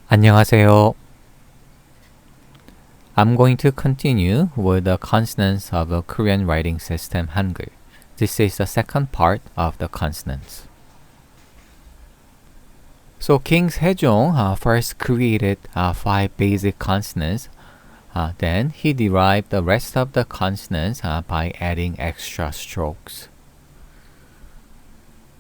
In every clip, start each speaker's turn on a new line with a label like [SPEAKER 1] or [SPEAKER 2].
[SPEAKER 1] 안녕하세요. I'm going to continue with the consonants of the Korean writing system Hangul. This is the second part of the consonants. So King Sejong first created 5 basic consonants. Then he derived the rest of the consonants by adding extra strokes.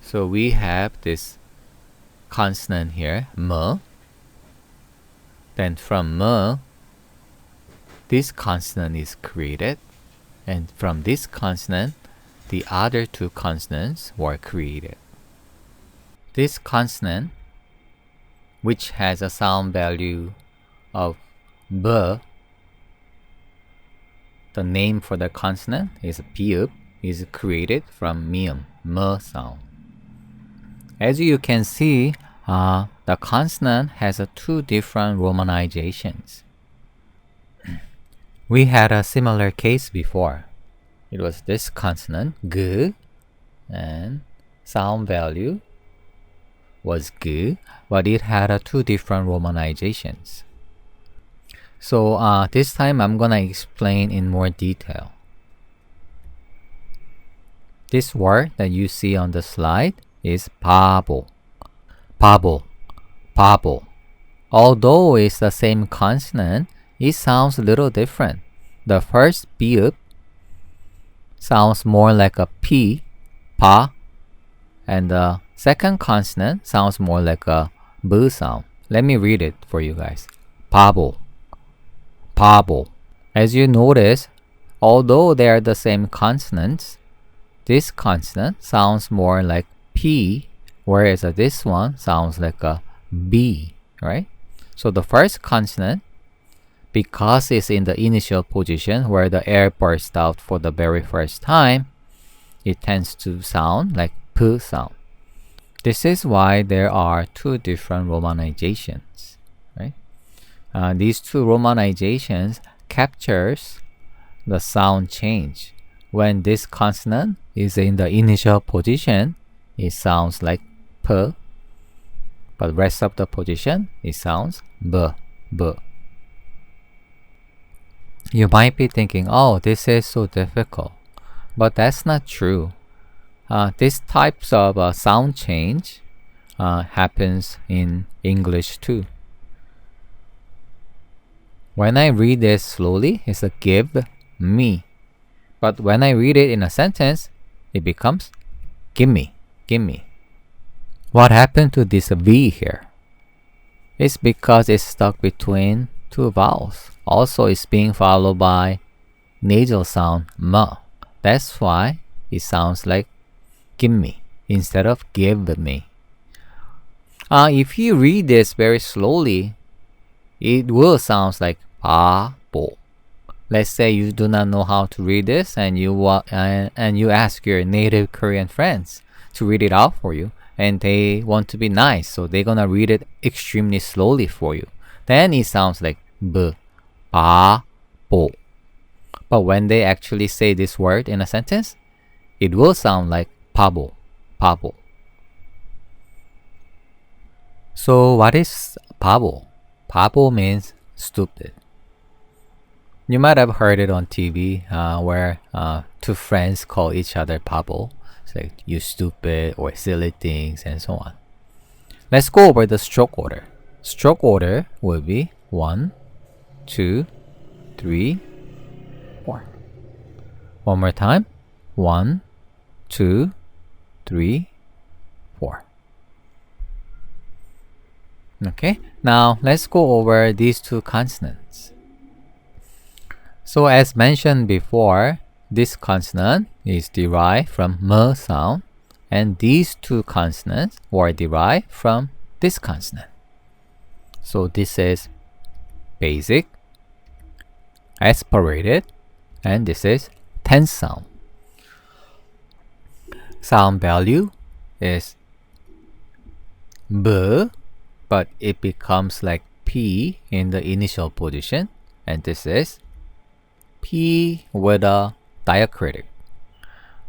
[SPEAKER 1] So we have this consonant here, M. Then from M, this consonant is created, and from this consonant, the other 2 consonants were created. This consonant, which has a sound value of B, the name for the consonant is Piup, is created from mium, M sound. As you can see, the consonant has 2 different romanizations. We had a similar case before. It was this consonant, G, and sound value was G, but it had 2 different romanizations. So this time I'm gonna explain in more detail. This word that you see on the slide is 바보. 바보. 바보. Although it's the same consonant, it sounds a little different. The first biup sounds more like a P, pa, and the second consonant sounds more like a B sound. Let me read it for you guys. 바보. 바보. As you notice, although they are the same consonants, this consonant sounds more like P, whereas this one sounds like a B, right? So the first consonant, because it's in the initial position where the air bursts out for the very first time, it tends to sound like P sound. This is why there are 2 different romanizations, right? These 2 romanizations captures the sound change. When this consonant is in the initial position, it sounds like P, but rest of the position, it sounds B, B. You might be thinking, oh, this is so difficult, but that's not true. These types of sound change happens in English too. When I read this slowly, it's a give me. But when I read it in a sentence, it becomes gimme, gimme. What happened to this V here? It's because it's stuck between 2 vowels. Also, it's being followed by nasal sound M. That's why it sounds like gimme instead of give me. If you read this very slowly, it will sound like 바보. Let's say you do not know how to read this and you ask your native Korean friends to read it out for you, and they want to be nice, so they're gonna read it extremely slowly for you. Then it sounds like B, 바보. But when they actually say this word in a sentence, it will sound like 바보, 바보. So what is 바보? 바보 means stupid. You might have heard it on TV where 2 friends call each other 바보. It's like, you stupid or silly things and so on. Let's go over the stroke order. Stroke order will be 1, 2, 3, 4. One more time. 1, 2, 3, 4. Okay, now let's go over these 2 consonants. So as mentioned before, this consonant is derived from M sound, and these 2 consonants were derived from this consonant. So this is basic, aspirated, and this is tense sound. Sound value is B, but it becomes like P in the initial position, and this is P with a diacritic.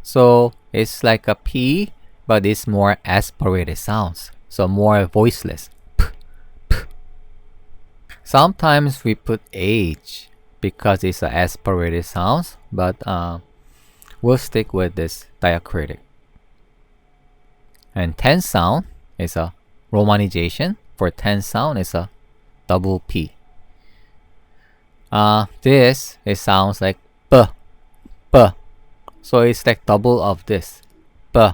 [SPEAKER 1] So it's like a P, but it's more aspirated sounds, so more voiceless. P, p. Sometimes we put H because it's an aspirated sound, but we'll stick with this diacritic. And tense sound is a romanization. For tense sound is a double P. This, it sounds like B, B. So it's like double of this. B,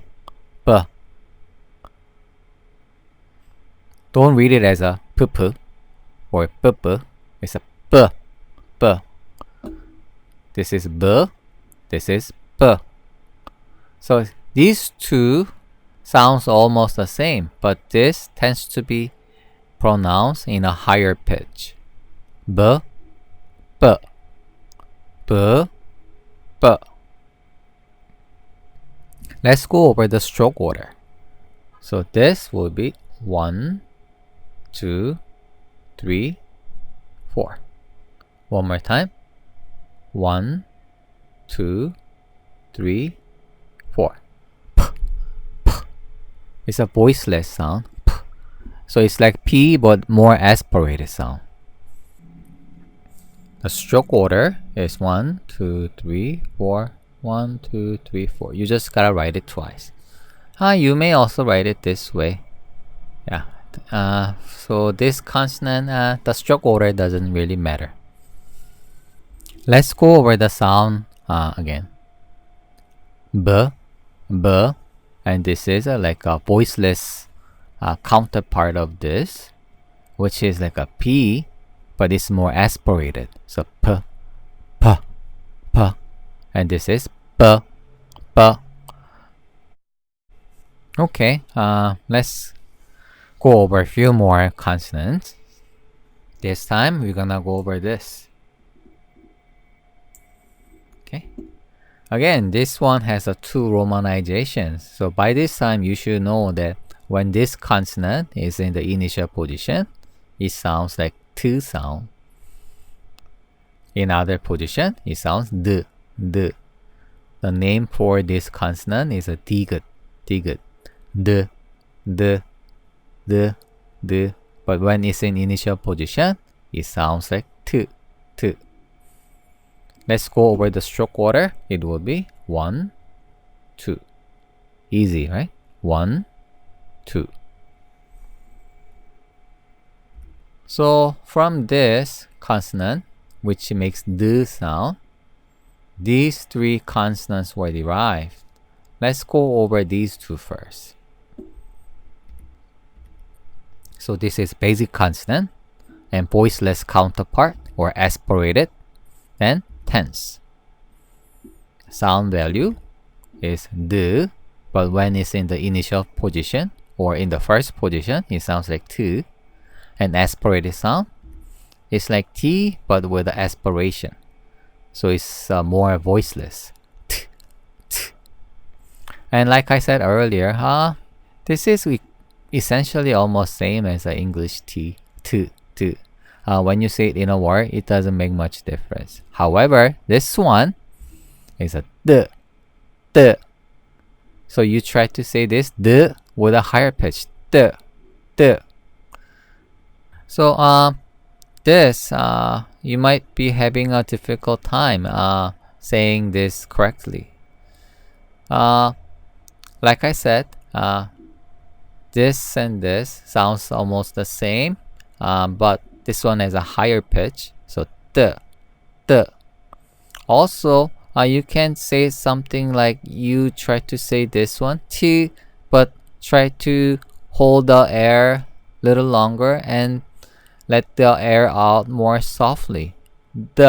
[SPEAKER 1] B. Don't read it as a P, P or B, B. It's a B, B. This is B. This is B. So these two sounds almost the same, but this tends to be pronounced in a higher pitch. B, B, B, B. Let's go over the stroke order. So this will be 1, 2, 3, 4. One more time. 1, 2, 3, 4. P, P. It's a voiceless sound. P. So it's like P but more aspirated sound. The stroke order is 1, 2, 3, 4. 1, 2, 3, 4. You just gotta write it twice. You may also write it this way. Yeah. So this consonant, the stroke order doesn't really matter. Let's go over the sound again. B, B, and this is like a voiceless counterpart of this, which is like a P, but it's more aspirated. So P, P, P, and this is B, B. Okay, let's go over a few more consonants. This time we're gonna go over this. Okay. Again, this one has a 2 romanizations. So by this time you should know that when this consonant is in the initial position, it sounds like T sound. In other position, it sounds D, D. The name for this consonant is a digut, digut. D, D, D, D. But when it's in initial position, it sounds like T, T. Let's go over the stroke order. It will be 1, 2. Easy, right? 1, 2. So from this consonant, which makes D sound, these 3 consonants were derived. Let's go over these 2 first. So this is basic consonant and voiceless counterpart or aspirated, then tense. Sound value is D, but when it's in the initial position or in the first position, it sounds like T. And aspirated sound is like T, but with the aspiration. So it's more voiceless. T, T. And like I said earlier, this is essentially almost same as the English T, T, T. When you say it in a word, it doesn't make much difference. However, this one is a D, D. So you try to say this D with a higher pitch, D, D. So this, you might be having a difficult time saying this correctly. Like I said, this and this sounds almost the same, but this one has a higher pitch, so D, D. Also, you can say something like you try to say this one, T, but try to hold the air a little longer and let the air out more softly. D,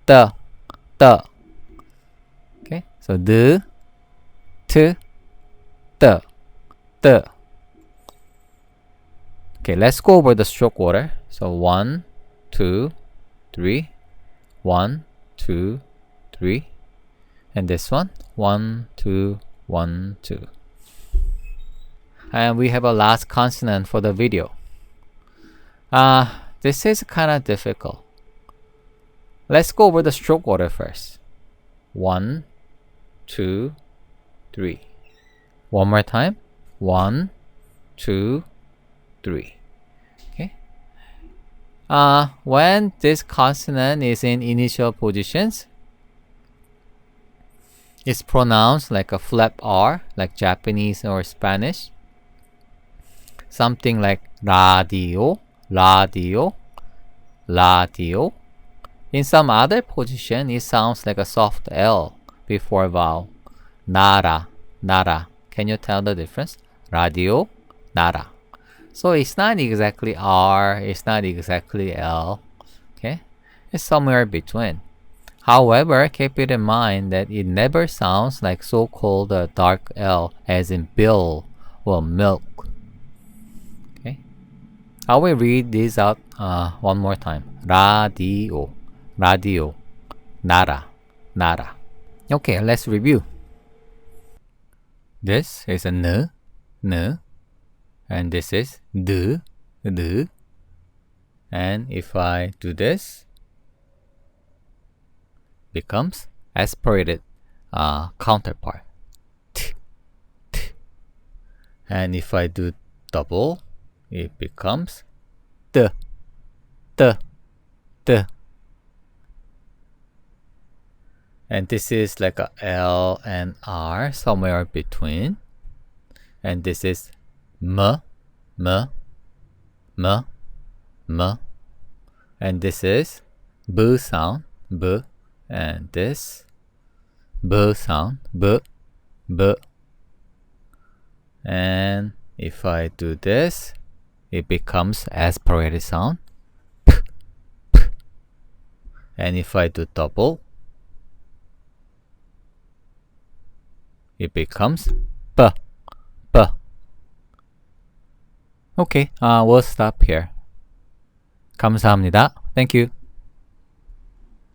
[SPEAKER 1] D, D. Okay, so D, T, D, D. Okay, let's go over the stroke order. So 1, 2, 3, 1, 2, 3, and this one 1, 2, 1, 2. And we have a last consonant for the video. This is kind of difficult. Let's go over the stroke order first. 1, 2, 3. One more time. 1, 2, 3. Okay. When this consonant is in initial positions, it's pronounced like a flap R, like Japanese or Spanish. Something like radio, radio, radio. In some other position, it sounds like a soft L before vowel. Nara, nara. Can you tell the difference? Radio, nara. So it's not exactly R, it's not exactly L. Okay? It's somewhere between. However, keep it in mind that it never sounds like so-called dark L as in bill or milk. Okay? I will read this out one more time. Radio, radio, nara, nara. Okay, let's review. This is a n, n, and this is d, d. And if I do this, becomes aspirated counterpart. T, t. And if I do double, it becomes t, t, t. And this is like a L and R somewhere between. And this is m, m, m, m. And this is b sound, b. And this b sound, b, b. And if I do this, it becomes aspirated sound, p, p. And if I do double, it becomes b, b. Okay, we'll stop here. 감사합니다. Thank you.